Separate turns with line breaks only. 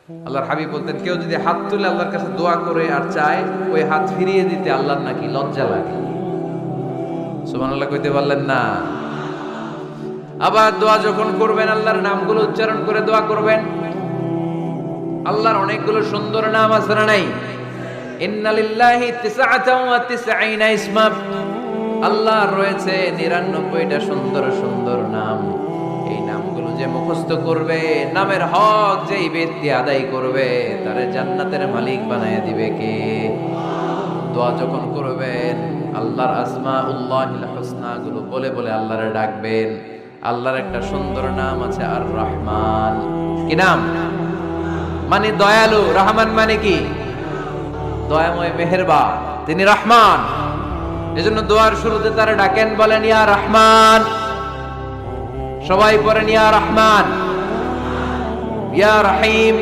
আল্লাহর হাবিব বলতেন, কেউ যদি হাত তুলে আল্লাহর কাছে দোয়া করে আর চায়, ওই হাত ফিরিয়ে দিতে আল্লাহর নাকি লজ্জা লাগে। সুবহানাল্লাহ কইতে পারলেন না? আবার দোয়া যখন করবেন, আল্লাহর নামগুলো উচ্চারণ করে দোয়া করবেন। আল্লাহর অনেকগুলো সুন্দর নাম আছে না নাই? ইন্নালিল্লাহি 99 ইসমা, আল্লাহর রয়েছে 99টা সুন্দর সুন্দর নাম। এই নামগুলো যে মুখস্থ করবে, নামের হক যেই ব্যক্তি আদায় করবে, তারে জান্নাতের মালিক বানায় দিবে কে? দোয়া যখন করবেন, আল্লাহর আসমাউল্লাহিল হুসনা গুলো বলে বলে আল্লাহরে ডাকবেন। আল্লাহর একটা সুন্দর নাম আছে আর রহমান। কি নাম? মানে দয়ালু। রহমান মানে কি? দয়াময়, মেহেরবান। তিনি রহমান। এজন্য দোয়ার শুরুতে তারা ডাকেন, বলেন ইয়া রহমান। সবাই পড়েন ইয়া রহমান, ইয়া রহিম।